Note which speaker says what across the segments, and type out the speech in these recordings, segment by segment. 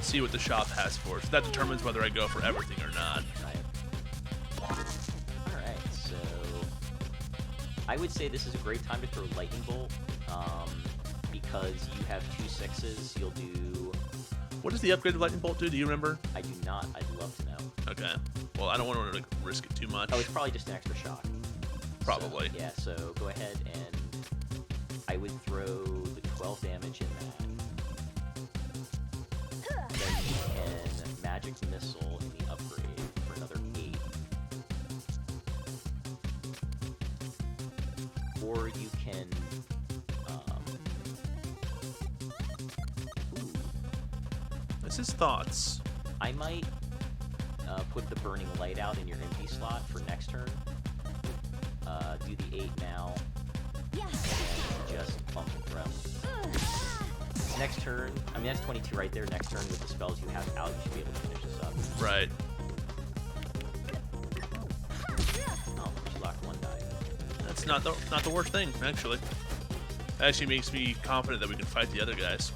Speaker 1: see what the shop has for us. That determines whether I go for everything or not.
Speaker 2: Alright, so I would say this is a great time to throw Lightning Bolt, because you have 2 6s, you'll do...
Speaker 1: What does the upgraded Lightning Bolt do? Do you remember?
Speaker 2: I do not. I'd love to know.
Speaker 1: Okay. Well, I don't want to risk it too much.
Speaker 2: Oh, it's probably just an extra shock.
Speaker 1: Probably.
Speaker 2: So, yeah, so go ahead and I would throw the 12 damage in that. Then you can Magic Missile in the upgrade for another 8. Or you can...
Speaker 1: This is thoughts.
Speaker 2: I might put the Burning Light out in your empty slot for next turn. Do the 8 now. And just bump and throw. Next turn, I mean, that's 22 right there. Next turn, with the spells you have out, you should be able to finish this up.
Speaker 1: Right.
Speaker 2: Oh, she locked 1 die.
Speaker 1: That's not the worst thing, actually. That actually makes me confident that we can fight the other guys.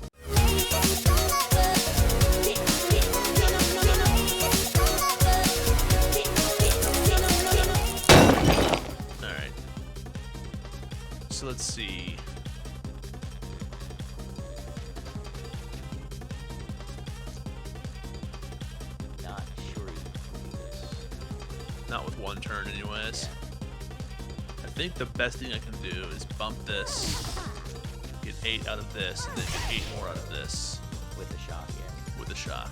Speaker 1: Alright. So let's see.
Speaker 2: Not sure you can do this.
Speaker 1: Not with 1 turn, anyways.
Speaker 2: Yeah.
Speaker 1: I think the best thing I can do is bump this, get 8 out of this, and then get 8 more out of this.
Speaker 2: With the shock, yeah.
Speaker 1: With the shock.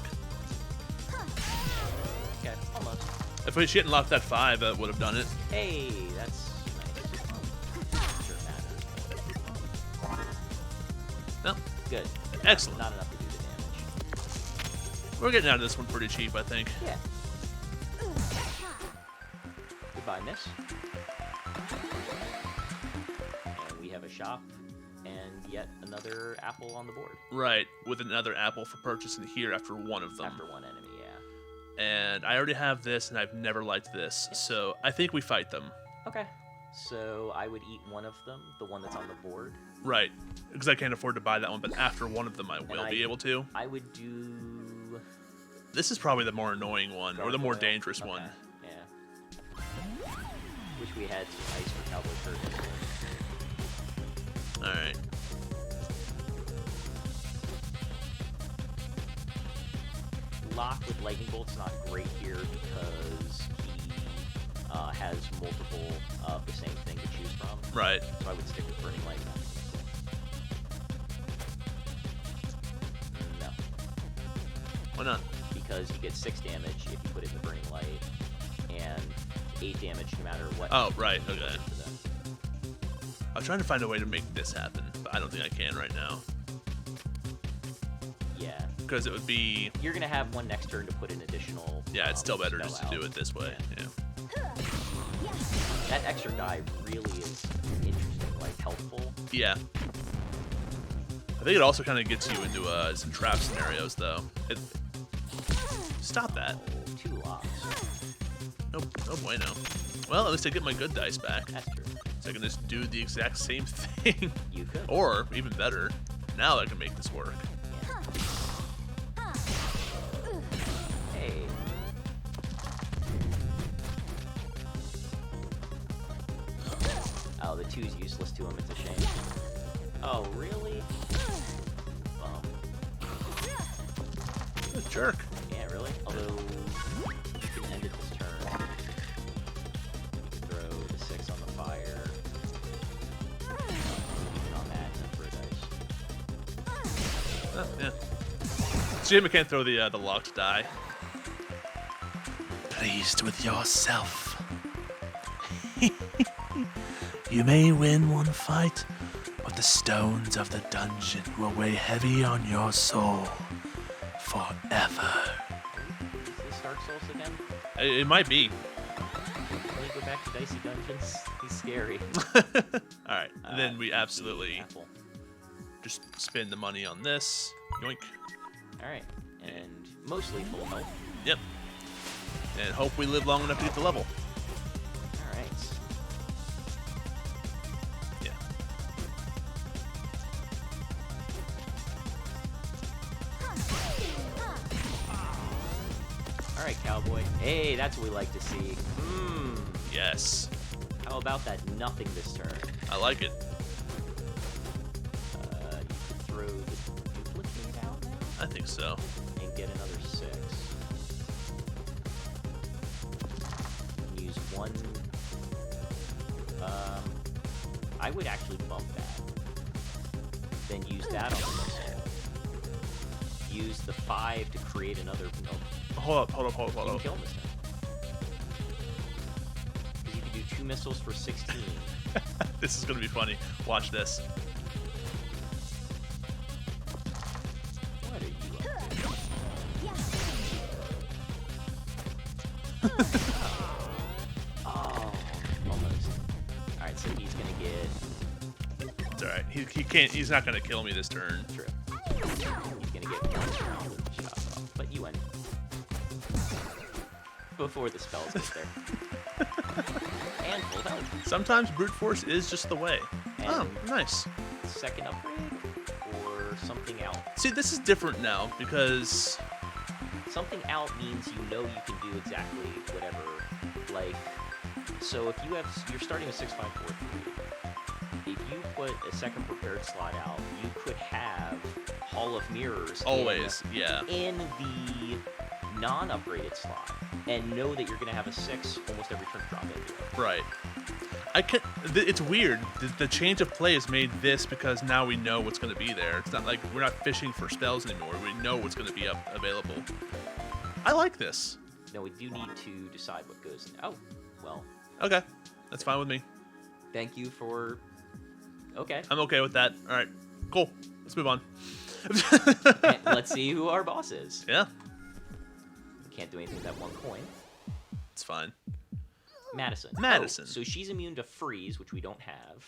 Speaker 2: Okay, almost.
Speaker 1: If we hadn't locked that 5, that would have done it.
Speaker 2: Hey, that's nice. Sure matters.
Speaker 1: No.
Speaker 2: Good.
Speaker 1: Excellent.
Speaker 2: Not enough to do the damage.
Speaker 1: We're getting out of this one pretty cheap, I think.
Speaker 2: Yeah. Goodbye, miss. And we have a shop and yet another apple on the board.
Speaker 1: Right, with another apple for purchase in here after 1 of them.
Speaker 2: After 1 enemy, yeah.
Speaker 1: And I already have this, and I've never liked this, so I think we fight them.
Speaker 2: Okay. So I would eat 1 of them, the one that's on the board.
Speaker 1: Right, because I can't afford to buy that one, but after 1 of them I will be able to.
Speaker 2: I would do...
Speaker 1: This is probably the more annoying one, or the more
Speaker 2: Gargoyle.
Speaker 1: dangerous one.
Speaker 2: Yeah. Wish we had some ice for Cowboy Curtain.
Speaker 1: Alright.
Speaker 2: Lock with Lightning Bolt's not great here because he has multiple of the same thing to choose from.
Speaker 1: Right.
Speaker 2: So I would stick with Burning Light. No.
Speaker 1: Why not?
Speaker 2: Because you get 6 damage if you put it in the Burning Light, and 8 damage no matter what.
Speaker 1: Oh, right, okay. I was trying to find a way to make this happen, but I don't think I can right now.
Speaker 2: Yeah.
Speaker 1: Because it would be...
Speaker 2: You're going to have 1 next turn to put an additional...
Speaker 1: Yeah, it's still better just to
Speaker 2: out.
Speaker 1: do it this way. Yeah.
Speaker 2: That extra die really is interesting, like helpful.
Speaker 1: Yeah. I think it also kind of gets you into some trap scenarios, though. Stop that.
Speaker 2: Oh, 2 locks.
Speaker 1: No bueno. Well, at least I get my good dice back.
Speaker 2: That's true.
Speaker 1: So I can just do the exact same thing.
Speaker 2: You could.
Speaker 1: Or, even better, now I can make this work.
Speaker 2: Hey. Oh, the 2's useless to him. It's a shame. Oh, really?
Speaker 1: What a jerk.
Speaker 2: Yeah, really? Although, you can end it this turn. You can throw the 6 on the fire. Even on that, and then throw dice.
Speaker 1: Yeah. Shame I can't throw the locked die. Pleased with yourself. You may win 1 fight, but the stones of the dungeon will weigh heavy on your soul forever.
Speaker 2: Is this Dark Souls again?
Speaker 1: It might be.
Speaker 2: Let me go back to Dicey Dungeons. He's scary.
Speaker 1: Alright, and then we absolutely
Speaker 2: Apple.
Speaker 1: just spend the money on this. Yoink.
Speaker 2: Alright, and mostly full health.
Speaker 1: Yep. And hope we live long enough to get the level.
Speaker 2: Alright.
Speaker 1: Yeah.
Speaker 2: Alright, cowboy. Hey, that's what we like to see.
Speaker 1: Yes.
Speaker 2: How about that nothing this turn?
Speaker 1: I like it.
Speaker 2: You could throw the duplicate out now?
Speaker 1: I think so.
Speaker 2: And get another 6. Use 1. I would actually bump that. Then use that on the missile. Use the 5 to create another. No,
Speaker 1: Hold up.
Speaker 2: you can kill him this time. Because you can do 2 missiles for 16.
Speaker 1: This is gonna be funny. Watch this.
Speaker 2: What are you up to? Oh, almost. Alright, so he's gonna get.
Speaker 1: It's alright. He can't. He's not gonna kill me this turn.
Speaker 2: True. He's gonna get 1 round of shots off. But you win. Before the spells get there. And full health.
Speaker 1: Sometimes brute force is just the way.
Speaker 2: And
Speaker 1: oh, nice.
Speaker 2: Second upgrade or something out.
Speaker 1: See, this is different now because
Speaker 2: Something out means you know you can do exactly whatever. Like, so if you're starting with 6-5-4-3. If you put a second prepared slot out, you could have Hall of Mirrors
Speaker 1: always, yeah.
Speaker 2: in the non-upgraded slot, and know that you're going to have a 6 almost every turn to drop into it.
Speaker 1: Right. It's weird. The change of play has made this because now we know what's going to be there. It's not like we're not fishing for spells anymore. We know what's going to be available. I like this.
Speaker 2: No, we do need to decide what goes in. Oh, well.
Speaker 1: Okay. That's fine with me.
Speaker 2: Thank you for... Okay.
Speaker 1: I'm okay with that. All right. Cool. Let's move on.
Speaker 2: And let's see who our boss is.
Speaker 1: Yeah.
Speaker 2: We can't do anything with that 1 coin.
Speaker 1: It's fine.
Speaker 2: Madison.
Speaker 1: Madison.
Speaker 2: Oh, so she's immune to freeze, which we don't have.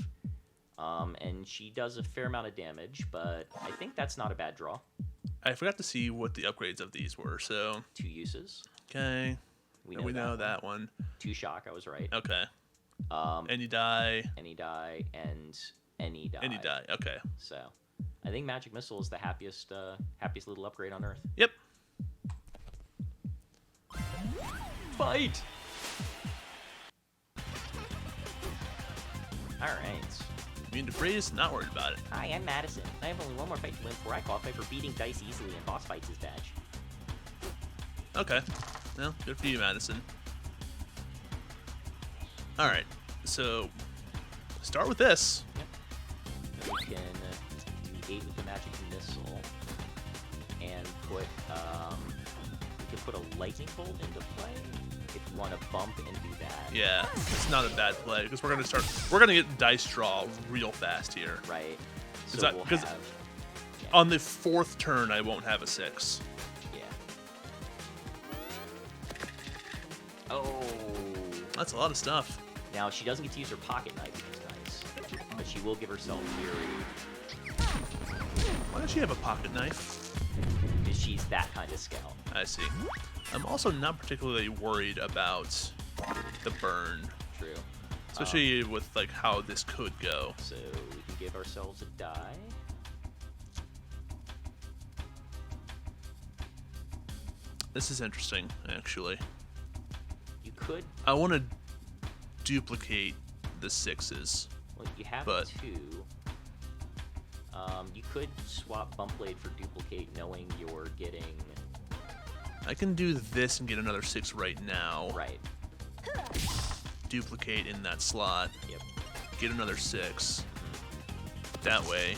Speaker 2: And she does a fair amount of damage, but I think that's not a bad draw.
Speaker 1: I forgot to see what the upgrades of these were, so...
Speaker 2: 2 uses.
Speaker 1: Okay.
Speaker 2: We
Speaker 1: know that one.
Speaker 2: 2 shock, I was right.
Speaker 1: Okay. Any die.
Speaker 2: Any die, and any die.
Speaker 1: Any die, okay.
Speaker 2: So, I think Magic Missile is the happiest little upgrade on Earth.
Speaker 1: Yep.
Speaker 2: Fight! Alright.
Speaker 1: Immune to freeze, not worried about it.
Speaker 2: Hi, I'm Madison. I have only 1 more fight to win before I qualify for beating Dice easily in boss fights as badge.
Speaker 1: Okay. Well, good for you, Madison. Alright, so start with this.
Speaker 2: Yep. Then we can do 8 with the Magic Missile and put we can put a Lightning Bolt into play if you want to bump and do that.
Speaker 1: Yeah, it's not a bad play because we're gonna get dice draw real fast here.
Speaker 2: Right. So we'll have,
Speaker 1: on the 4th turn I won't have a 6.
Speaker 2: Yeah. Oh.
Speaker 1: That's a lot of stuff.
Speaker 2: Now she doesn't get to use her pocket knife, which is nice, but she will give herself Fury.
Speaker 1: Why does she have a pocket knife?
Speaker 2: Because she's that kind of scout.
Speaker 1: I see. I'm also not particularly worried about the burn.
Speaker 2: True.
Speaker 1: Especially with like how this could go.
Speaker 2: So we can give ourselves a die.
Speaker 1: This is interesting, actually.
Speaker 2: You could.
Speaker 1: I want to duplicate the 6s.
Speaker 2: Well, you have 2. You could swap Bump Blade for Duplicate, knowing you're getting.
Speaker 1: I can do this and get another 6 right now.
Speaker 2: Right.
Speaker 1: Duplicate in that slot.
Speaker 2: Yep.
Speaker 1: Get another 6. That way,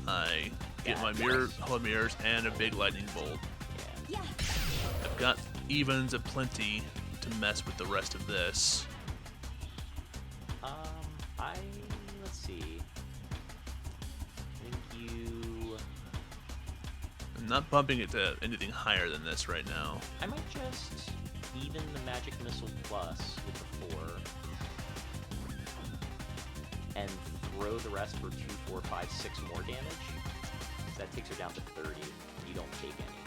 Speaker 1: I get my Hall of Mirrors and a big Lightning Bolt.
Speaker 2: Yeah.
Speaker 1: I've got evens aplenty to mess with the rest of this.
Speaker 2: Let's see. I think you.
Speaker 1: I'm not bumping it to anything higher than this right now.
Speaker 2: I might just even the Magic Missile Plus with the 4 and throw the rest for 2, 4, 5, 6 more damage. So that takes her down to 30. You don't take any.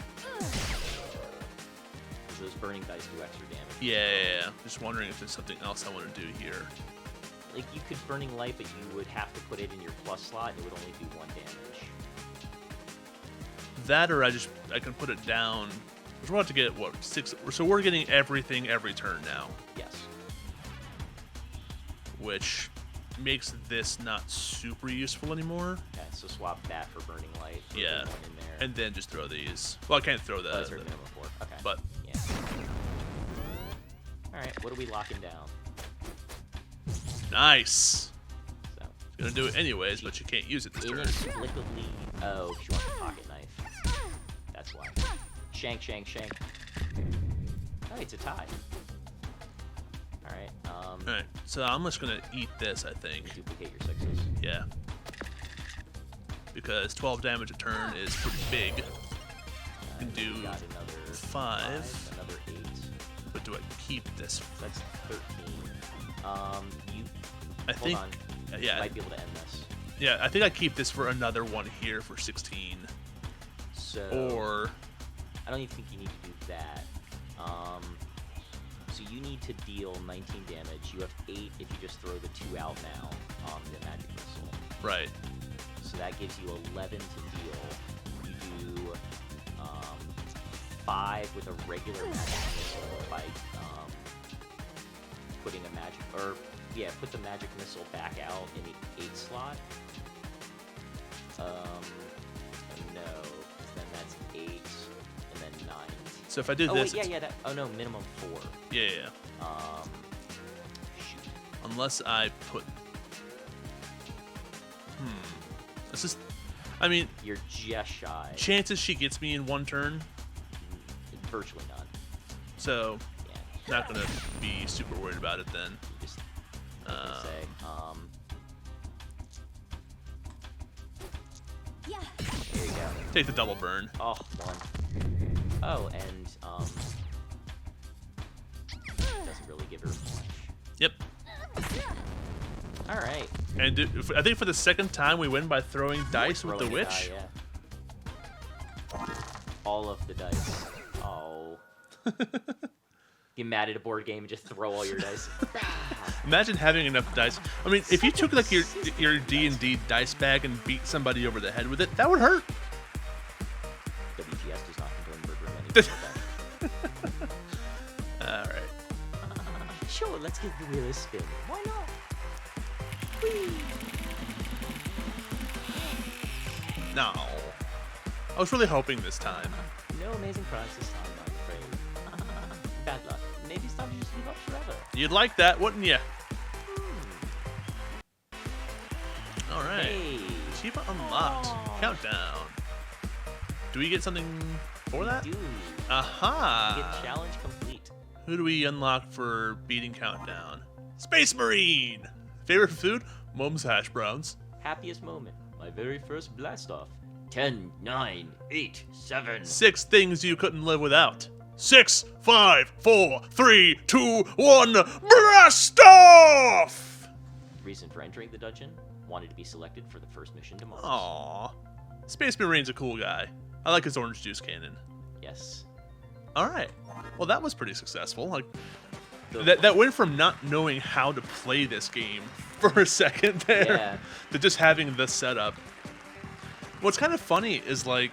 Speaker 2: Because those burning dice do extra damage.
Speaker 1: Yeah. Just wondering if there's something else I want to do here.
Speaker 2: Like, you could Burning Light, but you would have to put it in your plus slot, and it would only do 1 damage.
Speaker 1: That, or I can put it down We're about to get, what, 6... So we're getting everything every turn now.
Speaker 2: Yes.
Speaker 1: Which makes this not super useful anymore.
Speaker 2: Okay, so swap that for Burning Light.
Speaker 1: Yeah.
Speaker 2: One in there.
Speaker 1: And then just throw these. Well, I can't throw the...
Speaker 2: Those are minimum 4. Okay.
Speaker 1: But...
Speaker 2: Yeah. Alright, what are we locking down?
Speaker 1: Nice!
Speaker 2: So.
Speaker 1: Gonna do it anyways, but you can't use it this turn.
Speaker 2: Inexplicably... Oh, she wants a pocket knife. That's why. Shank, shank, shank. Oh, it's a tie. Alright,
Speaker 1: Alright, so I'm just gonna eat this, I think.
Speaker 2: Duplicate your 6s.
Speaker 1: Yeah. Because 12 damage a turn is pretty big. You can do
Speaker 2: got another
Speaker 1: 5.
Speaker 2: Another 8.
Speaker 1: But do I keep this?
Speaker 2: That's 13. You...
Speaker 1: I think...
Speaker 2: Hold on.
Speaker 1: Yeah.
Speaker 2: You might be able to end this.
Speaker 1: Yeah, I think I keep this for another one here for 16.
Speaker 2: So...
Speaker 1: Or...
Speaker 2: I don't even think you need to do that. So you need to deal 19 damage. You have 8 if you just throw the 2 out now on the magic missile.
Speaker 1: Right.
Speaker 2: So that gives you 11 to deal. You do 5 with a regular magic missile by putting a magic... Or, yeah, put the magic missile back out in the 8 slot. No. Then that's 8, and then 9.
Speaker 1: So if I did
Speaker 2: Oh,
Speaker 1: this...
Speaker 2: wait, yeah, that... Oh, no, minimum 4.
Speaker 1: Yeah.
Speaker 2: Shoot.
Speaker 1: Unless I put... This is... I mean...
Speaker 2: You're just shy.
Speaker 1: Chances she gets me in one turn.
Speaker 2: Virtually none.
Speaker 1: So...
Speaker 2: Yeah.
Speaker 1: Not gonna be super worried about it then.
Speaker 2: You just... say,
Speaker 3: Yeah.
Speaker 2: There you go.
Speaker 1: Take the double burn.
Speaker 2: Oh, 1. Oh, and, doesn't really give her much.
Speaker 1: Yep.
Speaker 2: Alright.
Speaker 1: And I think for the second time we win by throwing dice with the
Speaker 2: Throwing a
Speaker 1: witch.
Speaker 2: die, yeah. All of the dice. Oh. Get mad at a board game and just throw all your dice.
Speaker 1: Imagine having enough dice. I mean, if you took like your D&D dice bag and beat somebody over the head with it, that would hurt.
Speaker 2: WTS does not condone murder of anything.
Speaker 1: All right.
Speaker 2: Sure, let's give the wheel a spin. Why not? Whee!
Speaker 1: No. I was really hoping this time.
Speaker 2: No amazing prize this time, I'm afraid. Bad luck. Maybe it's time to just give up forever.
Speaker 1: You'd like that, wouldn't you? All right.
Speaker 2: Hey.
Speaker 1: Achievement unlocked.
Speaker 2: Aww.
Speaker 1: Countdown. Do we get something for that?
Speaker 2: We do.
Speaker 1: Aha.
Speaker 2: Get challenge complete.
Speaker 1: Who do we unlock for beating Countdown? Space Marine! Favorite food? Mom's hash browns.
Speaker 2: Happiest moment. My very first blast off. 10, 9, 8, 7.
Speaker 1: 6 things you couldn't live without. 6, 5, 4, 3, 2, 1, blast off!
Speaker 2: Reason for entering the dungeon? Wanted to be selected for the first mission to Mars.
Speaker 1: Aww. Space Marine's a cool guy. I like his orange juice cannon.
Speaker 2: Yes.
Speaker 1: Alright. Well, that was pretty successful. Like, that went from not knowing how to play this game for a second there to just having the setup. What's kind of funny is, like,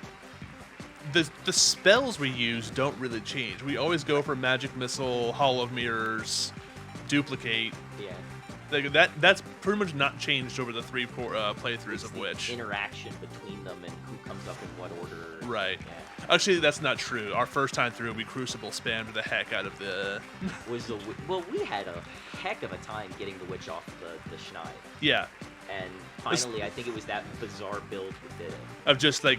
Speaker 1: the spells we use don't really change. We always go for Magic Missile, Hall of Mirrors, Duplicate.
Speaker 2: Yeah.
Speaker 1: Like, that's pretty much not changed over the 3 playthroughs of which.
Speaker 2: Interaction between them and who comes up in what order.
Speaker 1: Right.
Speaker 2: Yeah.
Speaker 1: Actually, that's not true. Our first time through, we Crucible spammed the heck out of the...
Speaker 2: Well, we had a heck of a time getting the witch off the schneid.
Speaker 1: Yeah.
Speaker 2: And finally, I think it was that bizarre build that did it.
Speaker 1: Of just, like,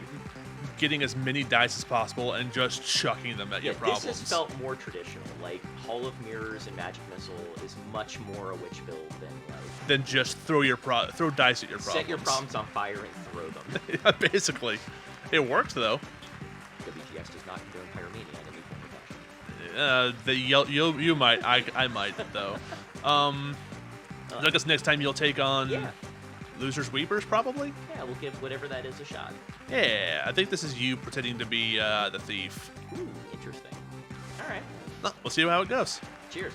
Speaker 1: getting as many dice as possible and just chucking them at your problems.
Speaker 2: This has felt more traditional. Like, Hall of Mirrors and Magic Missile is much more a witch build than, like...
Speaker 1: Then just throw dice at your problems.
Speaker 2: Set your problems on fire and throw them.
Speaker 1: Yeah, basically. It worked, though.
Speaker 2: WTX does not condone pyromania at any point of action.
Speaker 1: You might. I might, though. I guess next time you'll take on...
Speaker 2: Yeah.
Speaker 1: Losers Weepers, probably?
Speaker 2: Yeah, we'll give whatever that is a shot.
Speaker 1: Yeah, I think this is you pretending to be the thief.
Speaker 2: Ooh, interesting. All right.
Speaker 1: Well, we'll see how it goes.
Speaker 2: Cheers.